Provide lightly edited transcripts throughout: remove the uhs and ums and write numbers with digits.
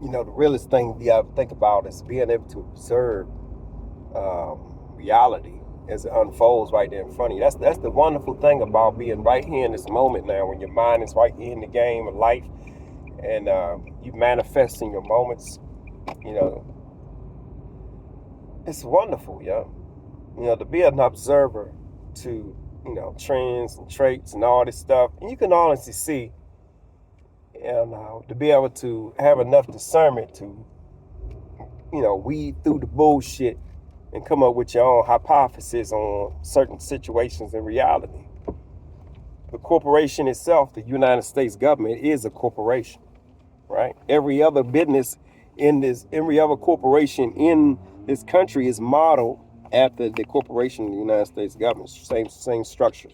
The realest thing you ever think about is being able to observe reality as it unfolds right there in front of you. That's the wonderful thing about being right here in this moment now, when your mind is right here in the game of life, and you manifesting your moments. You know, it's wonderful, yeah. To be an observer to trends and traits and all this stuff, and you can honestly see, and to be able to have enough discernment to weed through the bullshit and come up with your own hypothesis on certain situations in reality. The corporation itself, the United States government, is a corporation, right? Every other business every other corporation in this country is modeled after the corporation in the United States government. Same structure.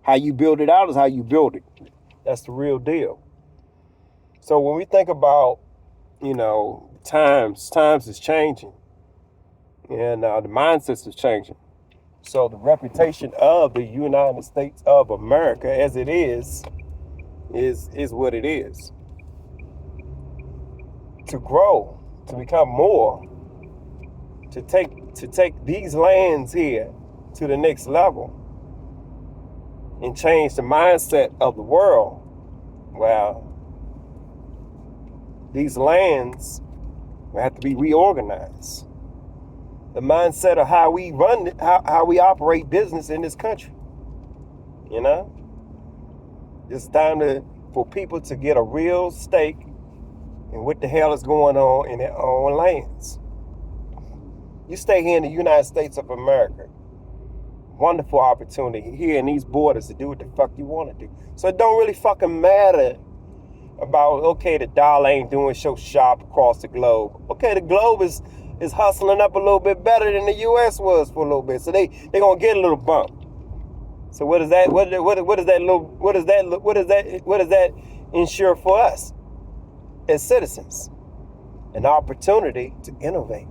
How you build it out is how you build it. That's the real deal. So when we think about, times is changing, and the mindsets is changing. So the reputation of the United States of America, as it is what it is. To grow, to become more, to take these lands here to the next level and change the mindset of the world. Well, these lands will have to be reorganized. The mindset of how we run, how we operate business in this country. It's time for people to get a real stake in what the hell is going on in their own lands. You stay here in the United States of America. Wonderful opportunity here in these borders to do what the fuck you want to do. So it don't really fucking matter about, okay, the dollar ain't doing so sharp across the globe. Okay, the globe is hustling up a little bit better than the U.S. was for a little bit. So they gonna get a little bump. So what does that ensure for us as citizens? An opportunity to innovate,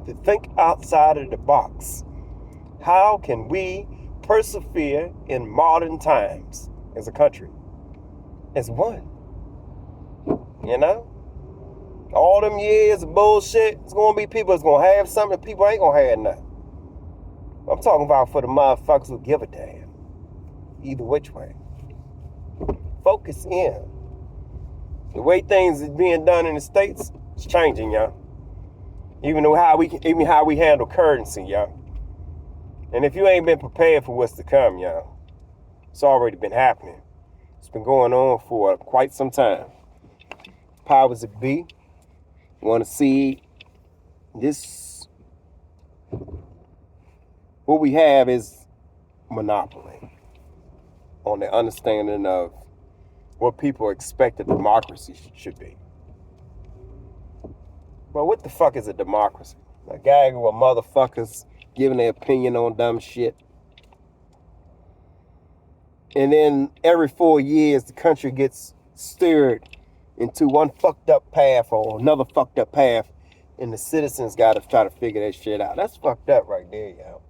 to think outside of the box. How can we persevere in modern times as a country? As one. All them years of bullshit, it's gonna be people that's gonna have something, people ain't gonna have nothing. I'm talking about for the motherfuckers who give a damn. Either which way. Focus in. The way things is being done in the States is changing, y'all. Even how we handle currency, y'all. And if you ain't been prepared for what's to come, y'all, it's already been happening. It's been going on for quite some time. Powers that be want to see this. What we have is monopoly on the understanding of what people expect a democracy should be. Well, what the fuck is a democracy? A gaggle of motherfuckers giving their opinion on dumb shit. And then every 4 years, the country gets steered into one fucked up path or another fucked up path, and the citizens got to try to figure that shit out. That's fucked up right there, y'all.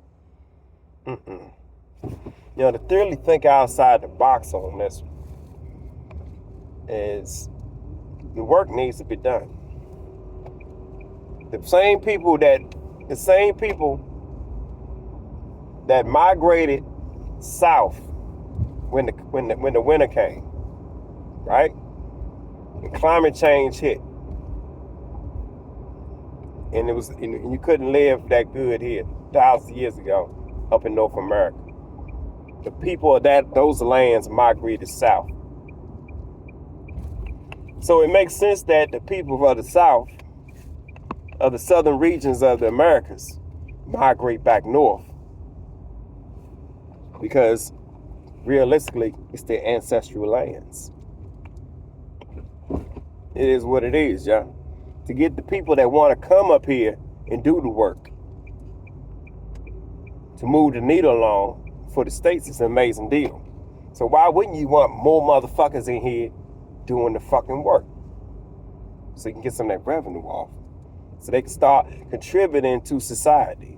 To thoroughly think outside the box on this is the work needs to be done. The same people that migrated south when the winter came, right? And climate change hit, and you couldn't live that good here thousands of years ago up in North America. The people of those lands migrated south. So it makes sense that the people of the South, of the southern regions of the Americas, migrate back north. Because realistically, it's their ancestral lands. It is what it is, y'all. To get the people that want to come up here and do the work, to move the needle along for the states, is an amazing deal. So why wouldn't you want more motherfuckers in here doing the fucking work? So you can get some of that revenue off. So they can start contributing to society.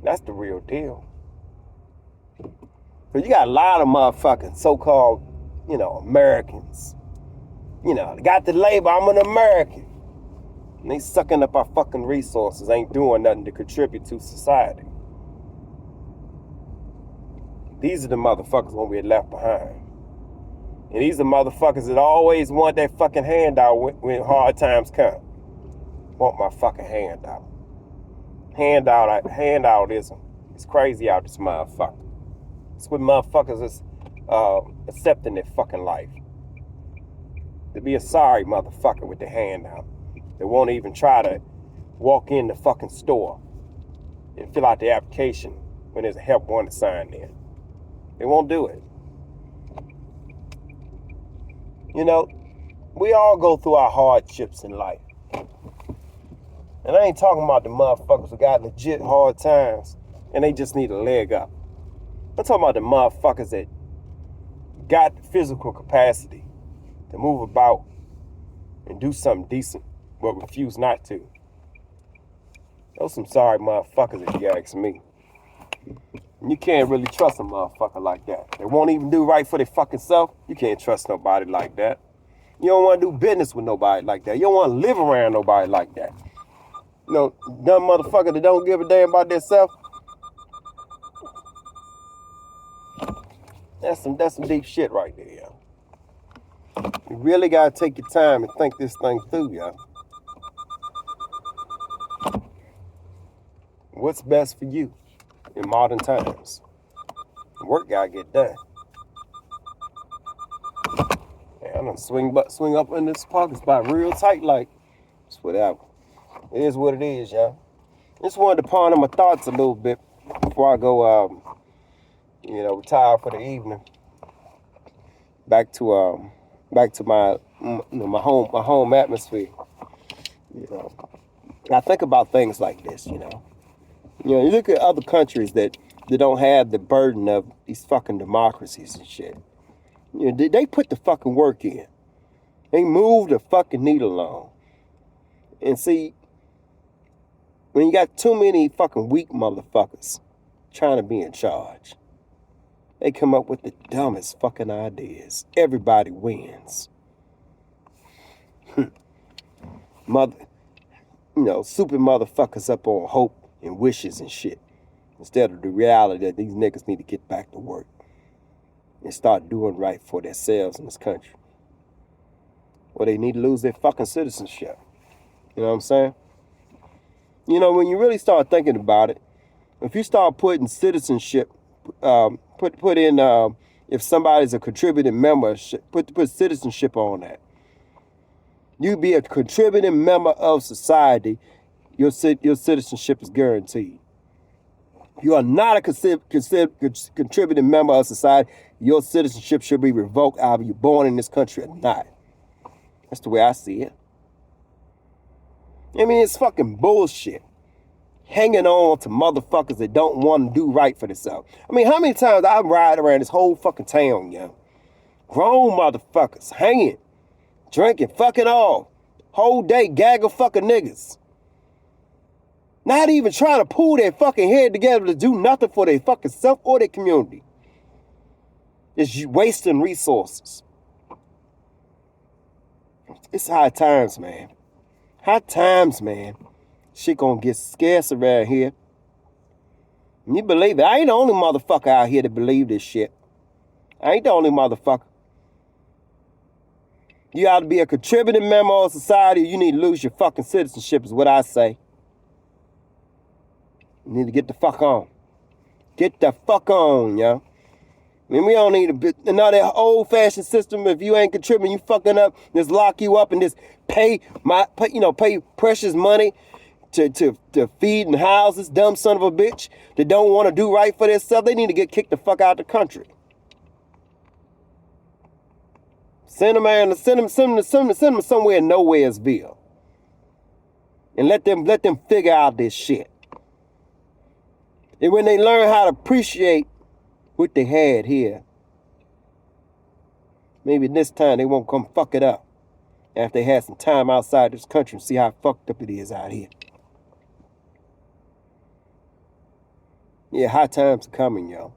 That's the real deal. So you got a lot of motherfucking so-called, Americans You know, they got the label, I'm an American. And they sucking up our fucking resources, ain't doing nothing to contribute to society. These are the motherfuckers when we're left behind. And these are the motherfuckers that always want that fucking handout when hard times come. Want my fucking handout. Handoutism. It's crazy out this motherfucker. It's what motherfuckers is accepting their fucking life. To be a sorry motherfucker with the handout. They won't even try to walk in the fucking store and fill out the application when there's a help wanted sign there. They won't do it. You know, we all go through our hardships in life. And I ain't talking about the motherfuckers who got legit hard times and they just need a leg up. I'm talking about the motherfuckers that got the physical capacity to move about and do something decent, but refuse not to. Those some sorry motherfuckers if you ask me. And you can't really trust a motherfucker like that. They won't even do right for their fucking self. You can't trust nobody like that. You don't want to do business with nobody like that. You don't want to live around nobody like that. You know, dumb motherfucker that don't give a damn about themselves. That's some deep shit right there, yo. You really gotta take your time and think this thing through, yo. What's best for you in modern times? Work gotta get done. Yeah, I'm gonna swing up in this parking spot real tight, like it's whatever. It is what it is, yo. Just wanted to ponder my thoughts a little bit before I go, retire for the evening. Back to my my home atmosphere. You know, I think about things like this. You know, you look at other countries that don't have the burden of these fucking democracies and shit. You know, they put the fucking work in. They move the fucking needle along. And see, when you got too many fucking weak motherfuckers trying to be in charge, they come up with the dumbest fucking ideas. Everybody wins. Super motherfuckers up on hope and wishes and shit. Instead of the reality that these niggas need to get back to work and start doing right for themselves in this country. Or they need to lose their fucking citizenship. You know what I'm saying? You know, when you really start thinking about it, if you start putting citizenship, put in if somebody's a contributing member, put citizenship on that. You be a contributing member of society, your citizenship is guaranteed. If you are not a contributing member of society, your citizenship should be revoked either you're born in this country or not. That's the way I see it. I mean, it's fucking bullshit. Hanging on to motherfuckers that don't want to do right for themselves. I mean, how many times I ride around this whole fucking town, yo? Grown motherfuckers hanging, drinking, fucking all. Whole day, gag of fucking niggas. Not even trying to pull their fucking head together to do nothing for their fucking self or their community. It's wasting resources. It's high times, man. High times, man. Shit gonna get scarce around here. And you believe it. I ain't the only motherfucker out here that believe this shit. I ain't the only motherfucker. You ought to be a contributing member of society or you need to lose your fucking citizenship is what I say. You need to get the fuck on. Get the fuck on, yo. I mean, we don't need another old-fashioned system. If you ain't contributing, you fucking up, just lock you up and just pay precious money to feed and house this dumb son of a bitch that don't want to do right for themselves. They need to get kicked the fuck out of the country. Send them somewhere nowheresville. And let them figure out this shit. And when they learn how to appreciate what they had here, maybe this time they won't come fuck it up after they had some time outside this country and see how fucked up it is out here. Yeah, high times are coming, yo.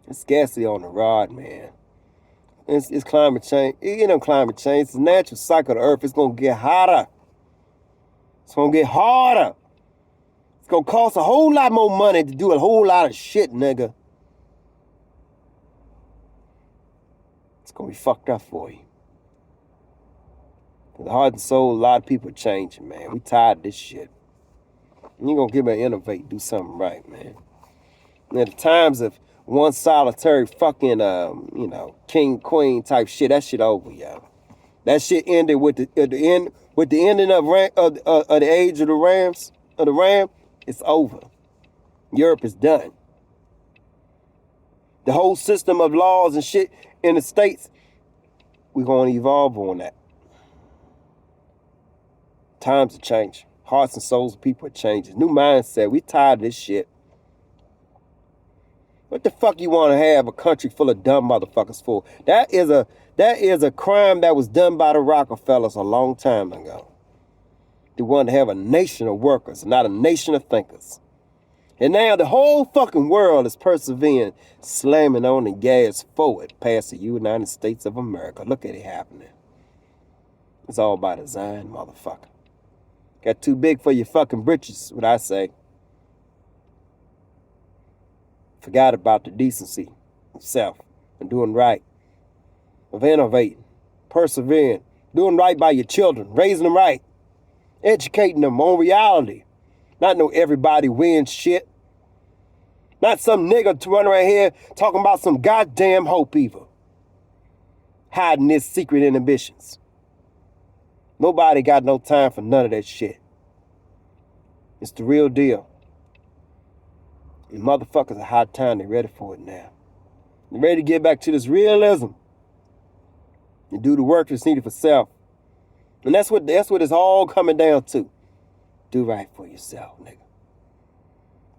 It's scarcity on the rod, man. It's climate change. You know, climate change. It's the natural cycle of the earth. It's gonna get hotter. It's gonna get harder. It's gonna cost a whole lot more money to do a whole lot of shit, nigga. It's gonna be fucked up for you. The heart and soul, a lot of people are changing, man. We tired of this shit. You gonna give me innovate, do something right, man. And at the times of one solitary fucking, king, queen type shit, that shit over, yo. That shit ended with the ending of the age of the ram. It's over. Europe is done. The whole system of laws and shit in the States, we're gonna evolve on that. Times are changing. Hearts and souls of people are changing. New mindset. We tired of this shit. What the fuck you want to have a country full of dumb motherfuckers for? That is a crime that was done by the Rockefellers a long time ago. They wanted to have a nation of workers, not a nation of thinkers. And now the whole fucking world is persevering, slamming on the gas forward past the United States of America. Look at it happening. It's all by design, motherfucker. Got too big for your fucking britches, what I say. Forgot about the decency of self and doing right, of innovating, persevering, doing right by your children, raising them right, educating them on reality. Not no everybody wins shit. Not some nigga to run around here talking about some goddamn hope either. Hiding his secret inhibitions. Nobody got no time for none of that shit. It's the real deal. And motherfuckers are high time. They're ready for it now. They're ready to get back to this realism. And do the work that's needed for self. And that's what it's all coming down to. Do right for yourself, nigga.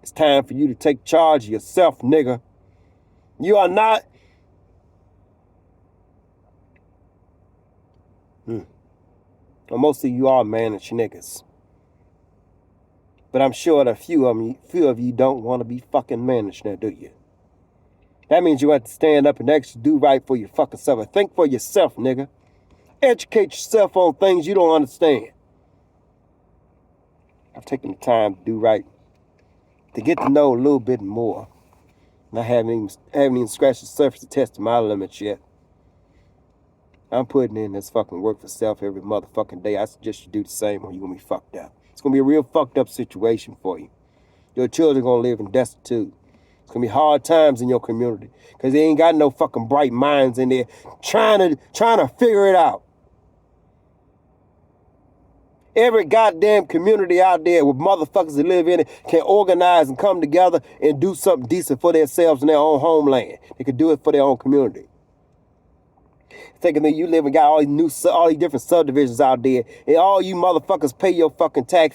It's time for you to take charge of yourself, nigga. You are not... Well, most of you are managed niggas. But I'm sure that a few of you don't want to be fucking managed now, do you? That means you have to stand up and actually do right for your fucking self. And think for yourself, nigga. Educate yourself on things you don't understand. I've taken the time to do right. To get to know a little bit more. And I haven't even scratched the surface to test my limits yet. I'm putting in this fucking work for self every motherfucking day. I suggest you do the same or you're going to be fucked up. It's going to be a real fucked up situation for you. Your children are going to live in destitute. It's going to be hard times in your community because they ain't got no fucking bright minds in there trying to figure it out. Every goddamn community out there with motherfuckers that live in it can organize and come together and do something decent for themselves in their own homeland. They can do it for their own community. Thinking that you live and got all these different subdivisions out there, and all you motherfuckers pay your fucking tax